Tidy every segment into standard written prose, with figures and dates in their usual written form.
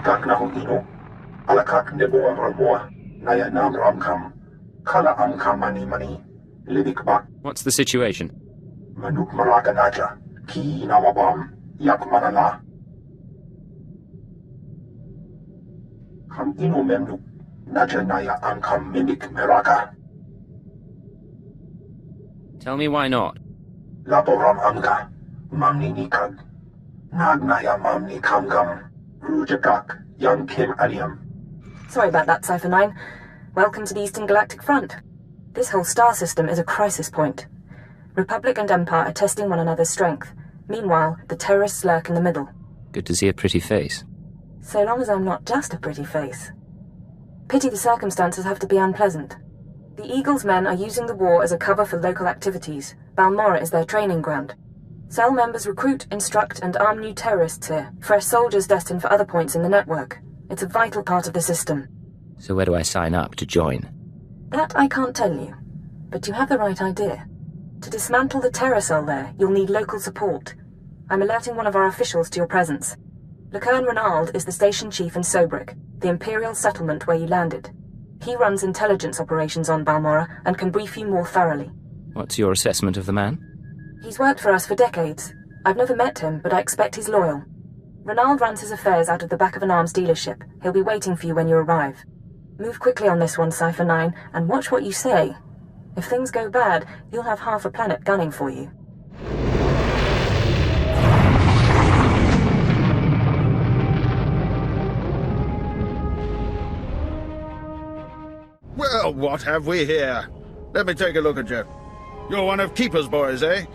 kak na ino. Alakak nebo ramwa. Naya nam ramkam. Kala amkam mani. Lidik bak. What's the situation? Manuk maraka naja. Ki nawabam. Yak manala. Kam ino memnu. Naja naya amkam mimik meraka. Tell me why not. Laboram amga. Mamni nikag. Nagnaya mamni kamgam. Rujakak. Young Kim Aliam. Sorry about that, Cypher 9. Welcome to the Eastern Galactic Front. This whole star system is a crisis point. Republic and Empire are testing one another's strength. Meanwhile, the terrorists lurk in the middle. Good to see a pretty face. So long as I'm not just a pretty face. Pity the circumstances have to be unpleasant. The Eagle's men are using the war as a cover for local activities. Balmorra is their training ground. Cell members recruit, instruct, and arm new terrorists here, fresh soldiers destined for other points in the network. It's a vital part of the system. So where do I sign up to join? That I can't tell you, but you have the right idea. To dismantle the terror cell there, you'll need local support. I'm alerting one of our officials to your presence. Lecurne Renald is the station chief in Sobrik, the Imperial settlement where you landed. He runs intelligence operations on Balmorra and can brief you more thoroughly. What's your assessment of the man? He's worked for us for decades. I've never met him, but I expect he's loyal. Renald runs his affairs out of the back of an arms dealership. He'll be waiting for you when you arrive. Move quickly on this one, Cypher 9, and watch what you say. If things go bad, you'll have half a planet gunning for you. Well, what have we here? Let me take a look at you. You're one of Keeper's boys, eh?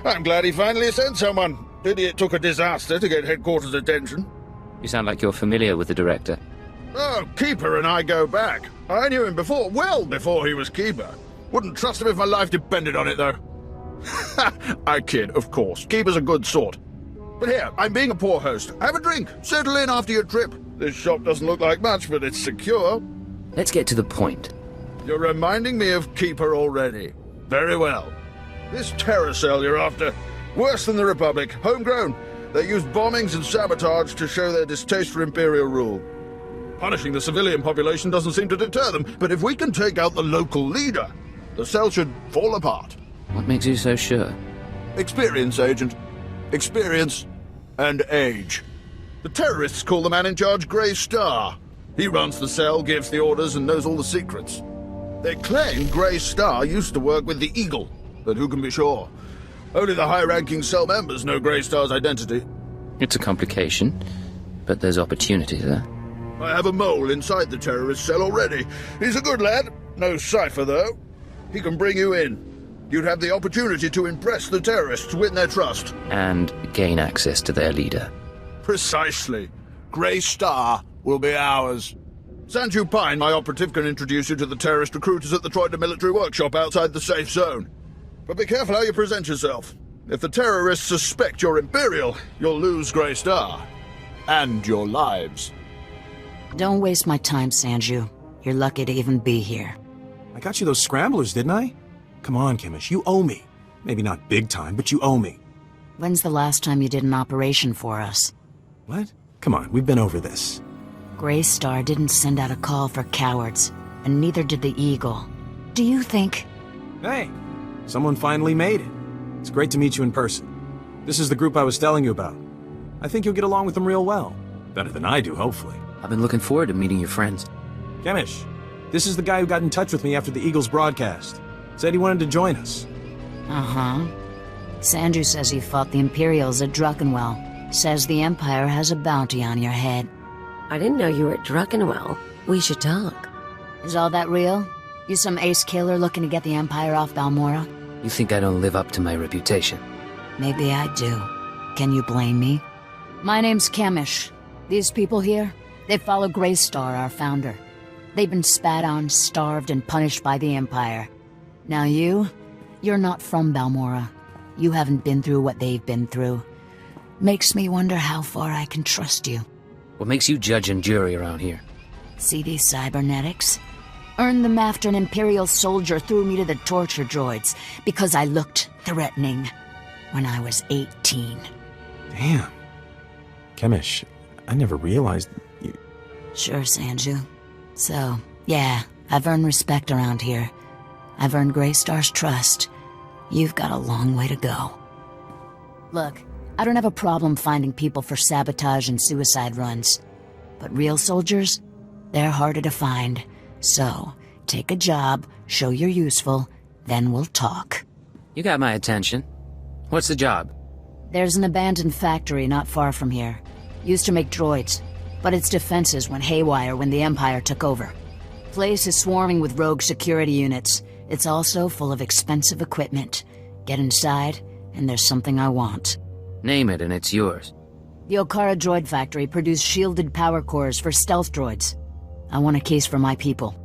I'm glad he finally sent someone. Pity it took a disaster to get headquarters' attention. You sound like you're familiar with the director. Oh, Keeper and I go back. I knew him before, well before he was Keeper. Wouldn't trust him if my life depended on it, though. I kid, of course. Keeper's a good sort. But here, I'm being a poor host. Have a drink. Settle in after your trip. This shop doesn't look like much, but it's secure. Let's get to the point. You're reminding me of Keeper already. Very well. This terror cell you're after, worse than the Republic, homegrown. They use bombings and sabotage to show their distaste for Imperial rule. Punishing the civilian population doesn't seem to deter them, but if we can take out the local leader, the cell should fall apart. What makes you so sure? Experience, Agent. Experience and age. The terrorists call the man in charge Grey Star. He runs the cell, gives the orders, and knows all the secrets. They claim Grey Star used to work with the Eagle, but who can be sure? Only the high-ranking cell members know Grey Star's identity. It's a complication, but there's opportunity there. I have a mole inside the terrorist cell already. He's a good lad. No cipher, though. He can bring you in. You'd have the opportunity to impress the terrorists, win their trust. And gain access to their leader. Precisely. Grey Star will be ours. Sanju Pine, my operative, can introduce you to the terrorist recruiters at the Troida military workshop outside the safe zone. But be careful how you present yourself. If the terrorists suspect you're Imperial, you'll lose Grey Star. And your lives. Don't waste my time, Sanju. You're lucky to even be here. I got you those scramblers, didn't I? Come on, Kimish, you owe me. Maybe not big time, but you owe me. When's the last time you did an operation for us? What? Come on, we've been over this. Grey Star didn't send out a call for cowards, and neither did the Eagle. Do you think... Hey, someone finally made it. It's great to meet you in person. This is the group I was telling you about. I think you'll get along with them real well. Better than I do, hopefully. I've been looking forward to meeting your friends. Kemish, this is the guy who got in touch with me after the Eagles broadcast. Said he wanted to join us. Uh-huh. Sanju says you fought the Imperials at Druckenwell. Says the Empire has a bounty on your head. I didn't know you were at Druckenwell. We should talk. Is all that real? You some ace killer looking to get the Empire off Balmorra? You think I don't live up to my reputation? Maybe I do. Can you blame me? My name's Kemish. These people here, they follow Grey Star, our founder. They've been spat on, starved, and punished by the Empire. Now you're not from Balmorra. You haven't been through what they've been through. Makes me wonder how far I can trust you. What makes you judge and jury around here? See these cybernetics? Earned them after an Imperial soldier threw me to the torture droids because I looked threatening when I was 18. Damn. Kemish, I never realized Sure, Sanju. So, yeah, I've earned respect around here. I've earned Greystar's trust. You've got a long way to go. Look, I don't have a problem finding people for sabotage and suicide runs. But real soldiers? They're harder to find. So, take a job, show you're useful, then we'll talk. You got my attention. What's the job? There's an abandoned factory not far from here. Used to make droids, but its defenses went haywire when the Empire took over. Place is swarming with rogue security units. It's also full of expensive equipment. Get inside, and there's something I want. Name it and it's yours. The Okara droid factory produced shielded power cores for stealth droids. I want a case for my people.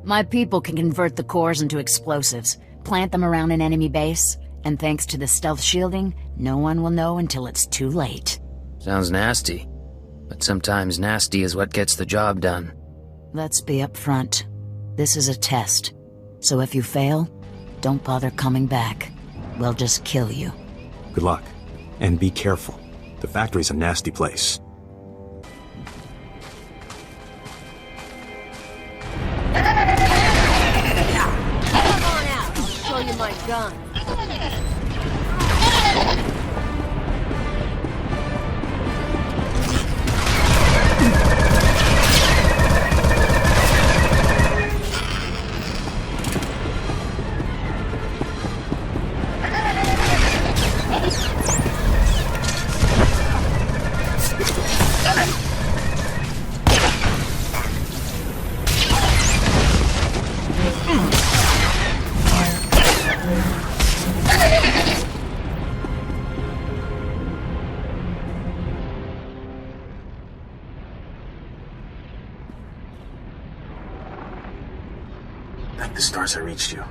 My people can convert the cores into explosives, plant them around an enemy base, and thanks to the stealth shielding, no one will know until it's too late. Sounds nasty. But sometimes nasty is what gets the job done. Let's be upfront. This is a test. So if you fail, don't bother coming back. We'll just kill you. Good luck. And be careful. The factory's a nasty place. Come on out, I'll show you my gun. Thank the stars I reached you.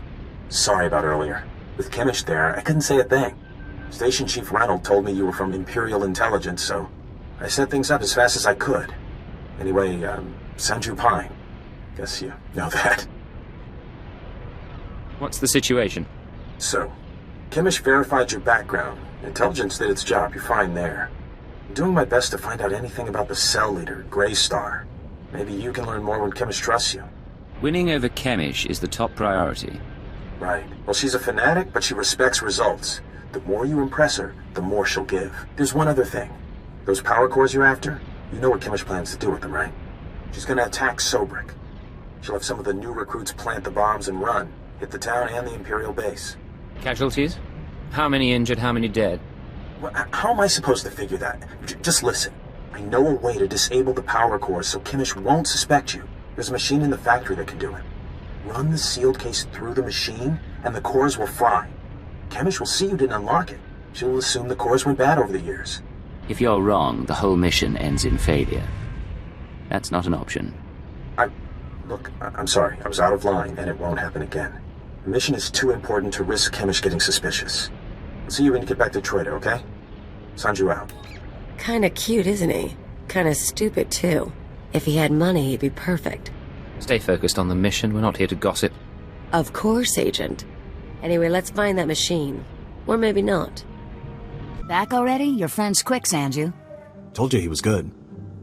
Sorry about earlier. With Chemish there, I couldn't say a thing. Station Chief Ranald told me you were from Imperial Intelligence, so I set things up as fast as I could. Anyway, Sanju Pine. Guess you know that. What's the situation? So, Chemish verified your background. Intelligence did its job, you're fine there. I'm doing my best to find out anything about the cell leader, Greystar. Maybe you can learn more when Chemish trusts you. Winning over Chemish is the top priority. Right. Well, she's a fanatic, but she respects results. The more you impress her, the more she'll give. There's one other thing. Those power cores you're after, you know what Chemish plans to do with them, right? She's gonna attack Sobrik. She'll have some of the new recruits plant the bombs and run, hit the town and the Imperial base. Casualties? How many injured, how many dead? Well, how am I supposed to figure that? Just listen. I know a way to disable the power cores so Chemish won't suspect you. There's a machine in the factory that can do it. Run the sealed case through the machine, and the cores will fry. Chemish will see you didn't unlock it. She'll assume the cores went bad over the years. If you're wrong, the whole mission ends in failure. That's not an option. Look, I'm sorry. I was out of line, and it won't happen again. The mission is too important to risk Chemish getting suspicious. I'll see you when you get back to Troida, okay? Sanju out. Kinda cute, isn't he? Kinda stupid, too. If he had money, he'd be perfect. Stay focused on the mission. We're not here to gossip. Of course, Agent. Anyway, let's find that machine. Or maybe not. Back already? Your friend's quick, Sanju. Told you he was good.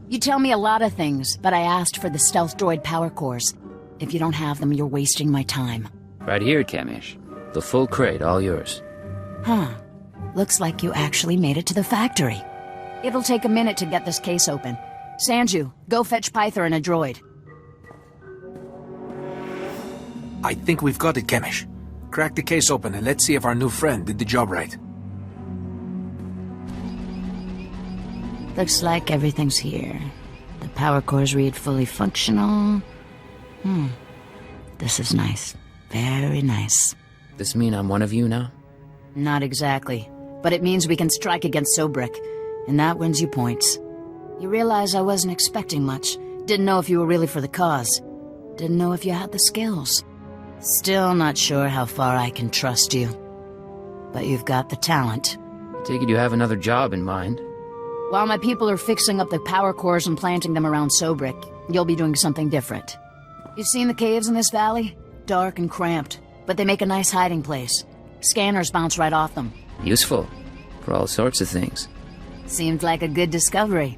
You tell me a lot of things, but I asked for the stealth droid power cores. If you don't have them, you're wasting my time. Right here, Chemish. The full crate, all yours. Huh. Looks like you actually made it to the factory. It'll take a minute to get this case open. Sanju, go fetch Pyther and a droid. I think we've got it, Chemish. Crack the case open and let's see if our new friend did the job right. Looks like everything's here. The power cores read fully functional. This is nice. Very nice. This mean I'm one of you now? Not exactly. But it means we can strike against Sobrik, and that wins you points. You realize I wasn't expecting much. Didn't know if you were really for the cause. Didn't know if you had the skills. Still not sure how far I can trust you. But you've got the talent. I take it you have another job in mind. While my people are fixing up the power cores and planting them around Sobrik, you'll be doing something different. You've seen the caves in this valley? Dark and cramped, but they make a nice hiding place. Scanners bounce right off them. Useful. For all sorts of things. Seemed like a good discovery.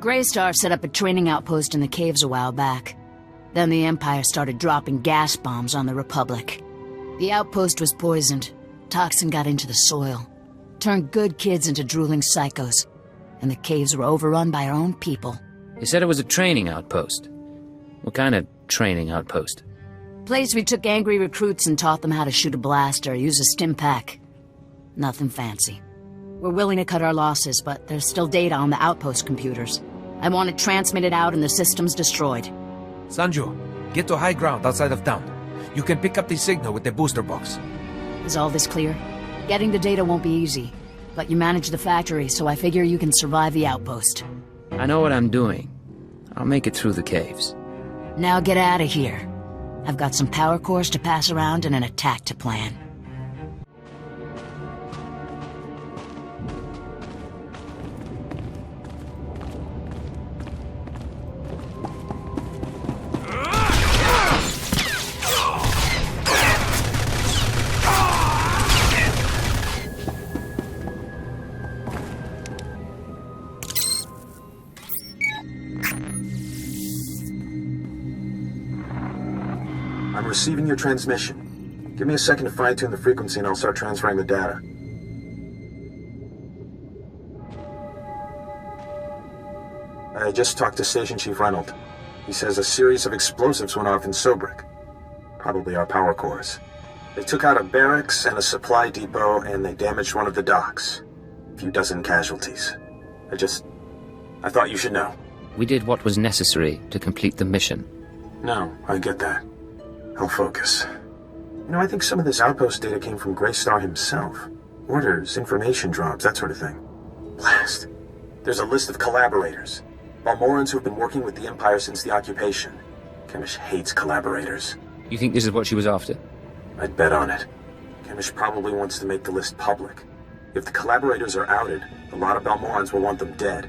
Greystar set up a training outpost in the caves a while back. Then the Empire started dropping gas bombs on the Republic. The outpost was poisoned. Toxin got into the soil. Turned good kids into drooling psychos. And the caves were overrun by our own people. You said it was a training outpost. What kind of training outpost? Place we took angry recruits and taught them how to shoot a blaster or use a stim pack. Nothing fancy. We're willing to cut our losses, but there's still data on the outpost computers. I want it transmitted out and the systems destroyed. Sanju, get to high ground outside of town. You can pick up the signal with the booster box. Is all this clear? Getting the data won't be easy, but you manage the factory, so I figure you can survive the outpost. I know what I'm doing. I'll make it through the caves. Now get out of here. I've got some power cores to pass around and an attack to plan. I'm receiving your transmission. Give me a second to fine-tune the frequency and I'll start transferring the data. I just talked to Station Chief Reynolds. He says a series of explosives went off in Sobrik. Probably our power cores. They took out a barracks and a supply depot and they damaged one of the docks. A few dozen casualties. I thought you should know. We did what was necessary to complete the mission. No, I get that. I'll focus. I think some of this outpost data came from Greystar himself. Orders, information drops, that sort of thing. Blast. There's a list of collaborators. Balmorrans who've been working with the Empire since the occupation. Chemish hates collaborators. You think this is what she was after? I'd bet on it. Chemish probably wants to make the list public. If the collaborators are outed, a lot of Balmorrans will want them dead.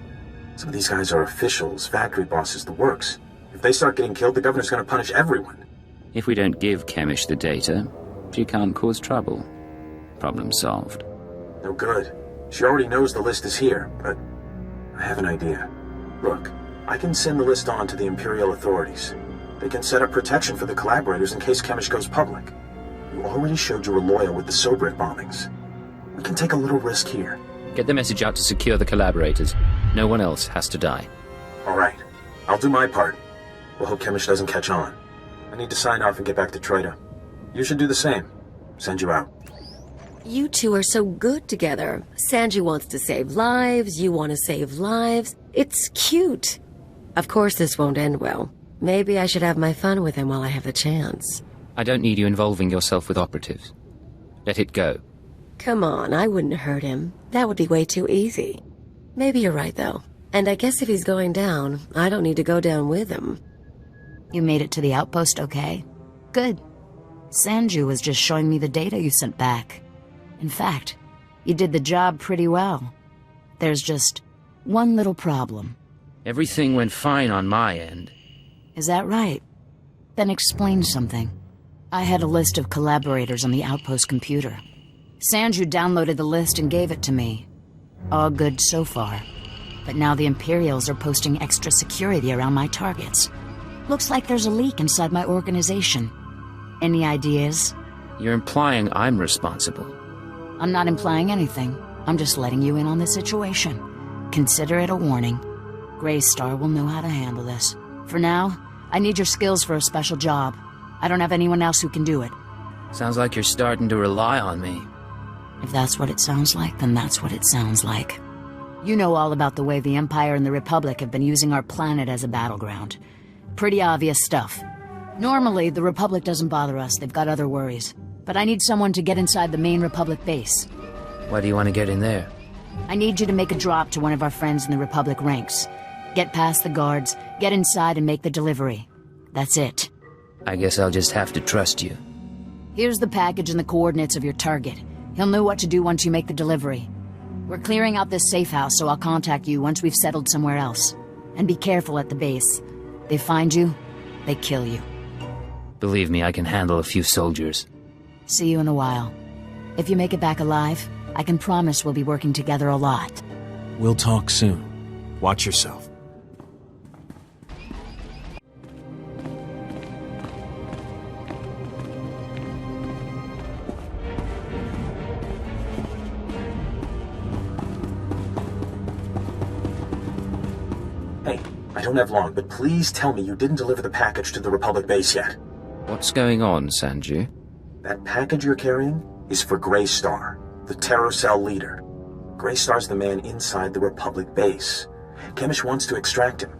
Some of these guys are officials, factory bosses, the works. If they start getting killed, the governor's gonna punish everyone. If we don't give Chemish the data, she can't cause trouble. Problem solved. No good. She already knows the list is here, but I have an idea. Look, I can send the list on to the Imperial authorities. They can set up protection for the collaborators in case Chemish goes public. You already showed you were loyal with the Sobrik bombings. We can take a little risk here. Get the message out to secure the collaborators. No one else has to die. All right. I'll do my part. We'll hope Chemish doesn't catch on. I need to sign off and get back to Troita. You should do the same. Send you out. You two are so good together. Sanju wants to save lives, you want to save lives. It's cute. Of course this won't end well. Maybe I should have my fun with him while I have the chance. I don't need you involving yourself with operatives. Let it go. Come on, I wouldn't hurt him. That would be way too easy. Maybe you're right, though. And I guess if he's going down, I don't need to go down with him. You made it to the outpost okay? Good. Sanju was just showing me the data you sent back. In fact, you did the job pretty well. There's just one little problem. Everything went fine on my end. Is that right? Then explain something. I had a list of collaborators on the outpost computer. Sanju downloaded the list and gave it to me. All good so far. But now the Imperials are posting extra security around my targets. Looks like there's a leak inside my organization. Any ideas? You're implying I'm responsible. I'm not implying anything. I'm just letting you in on the situation. Consider it a warning. Greystar will know how to handle this. For now, I need your skills for a special job. I don't have anyone else who can do it. Sounds like you're starting to rely on me. If that's what it sounds like, then that's what it sounds like. You know all about the way the Empire and the Republic have been using our planet as a battleground. Pretty obvious stuff. Normally, the Republic doesn't bother us. They've got other worries. But I need someone to get inside the main Republic base. Why do you want to get in there? I need you to make a drop to one of our friends in the Republic ranks. Get past the guards, get inside and make the delivery. That's it. I guess I'll just have to trust you. Here's the package and the coordinates of your target. He'll know what to do once you make the delivery. We're clearing out this safe house, so I'll contact you once we've settled somewhere else. And be careful at the base. They find you, they kill you. Believe me, I can handle a few soldiers. See you in a while. If you make it back alive, I can promise we'll be working together a lot. We'll talk soon. Watch yourself. don't have long, but please tell me you didn't deliver the package to the Republic base yet. What's going on, Sanju? That package you're carrying is for Greystar, the terror cell leader. Greystar's the man inside the Republic base. Chemish wants to extract him,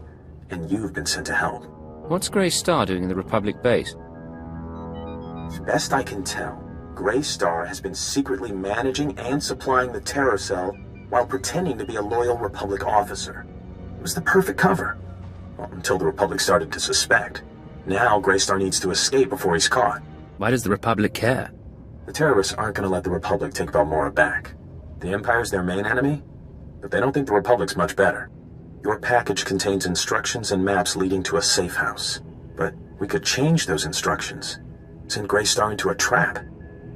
and you've been sent to help. What's Greystar doing in the Republic base? As best I can tell, Greystar has been secretly managing and supplying the terror cell while pretending to be a loyal Republic officer. It was the perfect cover. Well, until the Republic started to suspect. Now Greystar needs to escape before he's caught. Why does the Republic care? The terrorists aren't going to let the Republic take Balmorra back. The Empire's their main enemy, but they don't think the Republic's much better. Your package contains instructions and maps leading to a safe house. But we could change those instructions. Send Greystar into a trap.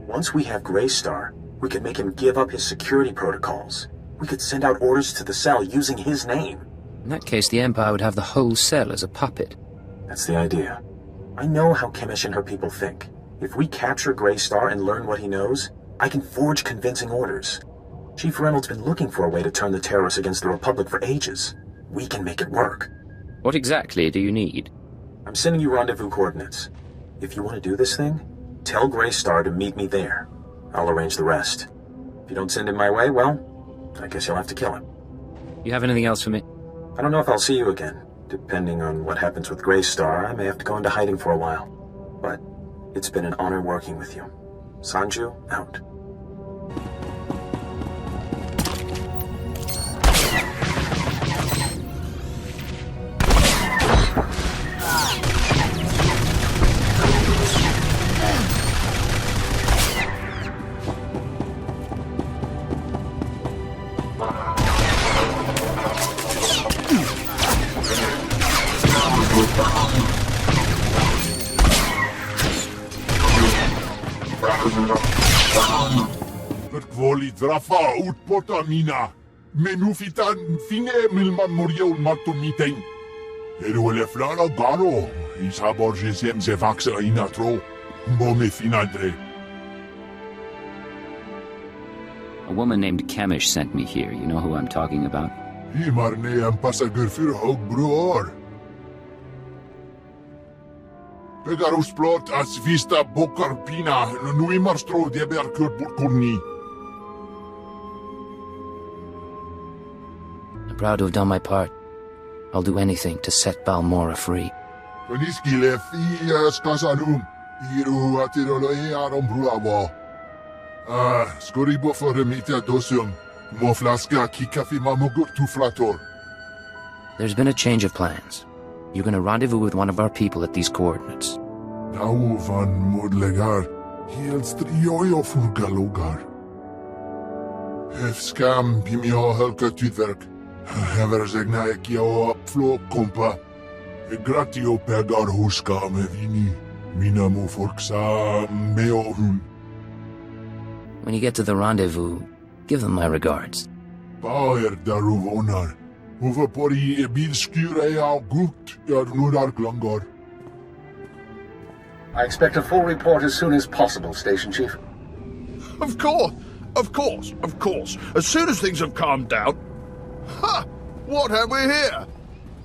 Once we have Greystar, we could make him give up his security protocols. We could send out orders to the cell using his name. In that case, the Empire would have the whole cell as a puppet. That's the idea. I know how Chemish and her people think. If we capture Greystar and learn what he knows, I can forge convincing orders. Chief Reynolds' been looking for a way to turn the terrorists against the Republic for ages. We can make it work. What exactly do you need? I'm sending you rendezvous coordinates. If you want to do this thing, tell Greystar to meet me there. I'll arrange the rest. If you don't send him my way, well, I guess you'll have to kill him. You have anything else for me? I don't know if I'll see you again. Depending on what happens with Greystar, I may have to go into hiding for a while. But it's been an honor working with you. Sanju, out. Drafa utpota mina. Menufitan finge milman moriel matumiten. Eruele flana garo. Isabor jesem se vaxa inatro. Bome finadre. A woman named Chemish sent me here. You know who I'm talking about? Himarne am pasager für hog bror. Pegarus plot as vista bokarpina. Nuimarstro deber kurburkurni. Proud to have done my part. I'll do anything to set Balmorra free. Koniskile fias kasanum. Iru atirolo arom bruavo. Skoribo for remita dosum. Moflaska kikafi mamogur tu flator. There's been a change of plans. You're gonna rendezvous with one of our people at these coordinates. Tau van modlegar. Hiels trioio furgalogar. Hefskam bimio helka tutwerk. Hever zegna ekio flo kompa. Gratio pegar huska me vini. Minamu forksa meohum. When you get to the rendezvous, give them my regards. Bauer daruvonar. Overpori ebid skure au gut nudar glangor. I expect a full report as soon as possible, Station Chief. Of course. As soon as things have calmed down. Ha! What have we here?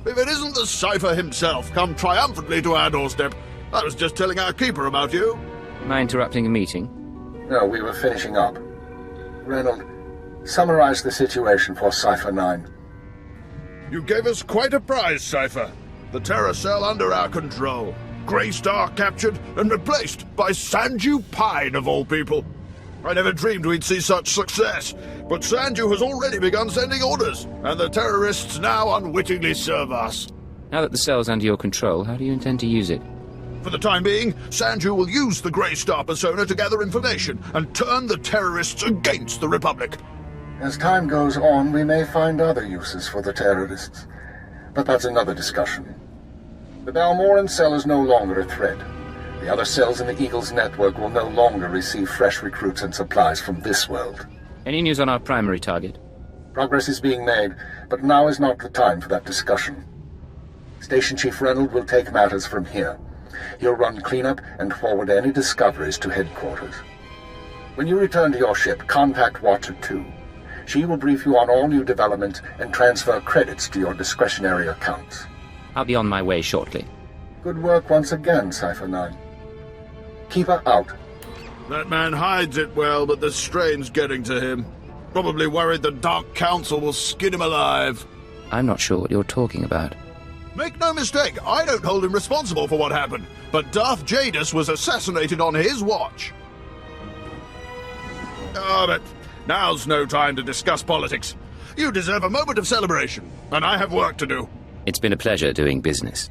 If it isn't the Cypher himself come triumphantly to our doorstep. I was just telling our keeper about you. Am I interrupting a meeting? No, we were finishing up. Reynolds, summarize the situation for Cypher 9. You gave us quite a prize, Cypher. The terror cell under our control. Greystar captured and replaced by Sanju Pine, of all people. I never dreamed we'd see such success, but Sanju has already begun sending orders, and the terrorists now unwittingly serve us. Now that the cell's under your control, how do you intend to use it? For the time being, Sanju will use the Greystar persona to gather information and turn the terrorists against the Republic. As time goes on, we may find other uses for the terrorists, but that's another discussion. The Balmorran cell is no longer a threat. The other cells in the Eagle's network will no longer receive fresh recruits and supplies from this world. Any news on our primary target? Progress is being made, but now is not the time for that discussion. Station Chief Reynolds will take matters from here. He'll run cleanup and forward any discoveries to headquarters. When you return to your ship, contact Watcher 2. She will brief you on all new developments and transfer credits to your discretionary accounts. I'll be on my way shortly. Good work once again, Cypher 9. Keep her out. That man hides it well, but the strain's getting to him. Probably worried the Dark Council will skin him alive. I'm not sure what you're talking about. Make no mistake, I don't hold him responsible for what happened, but Darth Jadus was assassinated on his watch. But now's no time to discuss politics. You deserve a moment of celebration, and I have work to do. It's been a pleasure doing business.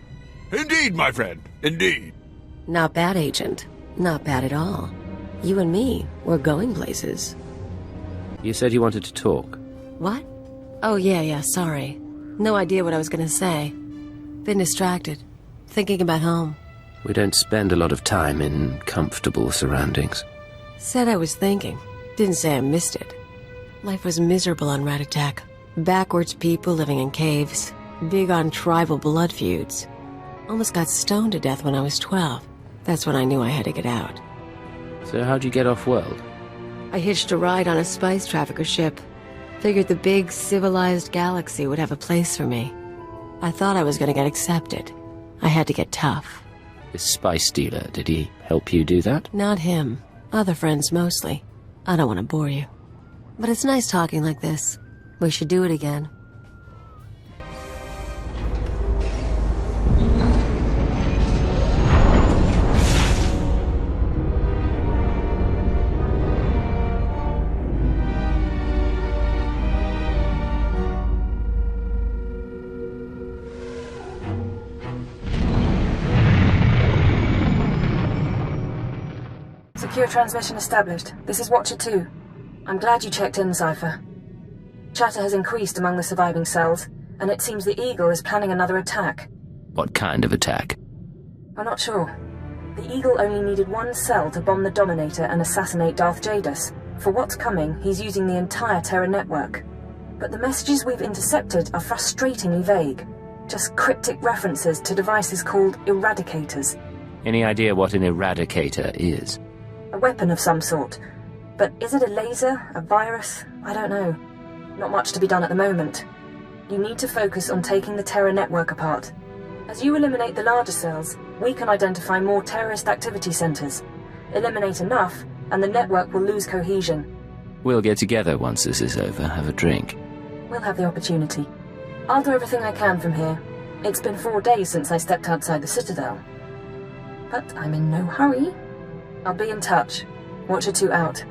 Indeed, my friend, indeed. Not bad, Agent. Not bad at all. You and me, we're going places. You said you wanted to talk. What? Oh, yeah, sorry. No idea what I was gonna say. Been distracted. Thinking about home. We don't spend a lot of time in comfortable surroundings. Said I was thinking. Didn't say I missed it. Life was miserable on Ratatak. Backwards people living in caves. Big on tribal blood feuds. Almost got stoned to death when I was 12. That's when I knew I had to get out. So how'd you get off-world? I hitched a ride on a spice trafficker ship. Figured the big, civilized galaxy would have a place for me. I thought I was gonna get accepted. I had to get tough. This spice dealer, did he help you do that? Not him. Other friends mostly. I don't want to bore you. But it's nice talking like this. We should do it again. Secure transmission established. This is Watcher 2. I'm glad you checked in, Cypher. Chatter has increased among the surviving cells, and it seems the Eagle is planning another attack. What kind of attack? I'm not sure. The Eagle only needed one cell to bomb the Dominator and assassinate Darth Jadus. For what's coming, he's using the entire Terra network. But the messages we've intercepted are frustratingly vague. Just cryptic references to devices called Eradicators. Any idea what an Eradicator is? A weapon of some sort. But is it a laser? A virus? I don't know. Not much to be done at the moment. You need to focus on taking the Terra network apart. As you eliminate the larger cells, we can identify more terrorist activity centers. Eliminate enough, and the network will lose cohesion. We'll get together once this is over, have a drink. We'll have the opportunity. I'll do everything I can from here. It's been 4 days since I stepped outside the Citadel. But I'm in no hurry. I'll be in touch. Watcher 2 out.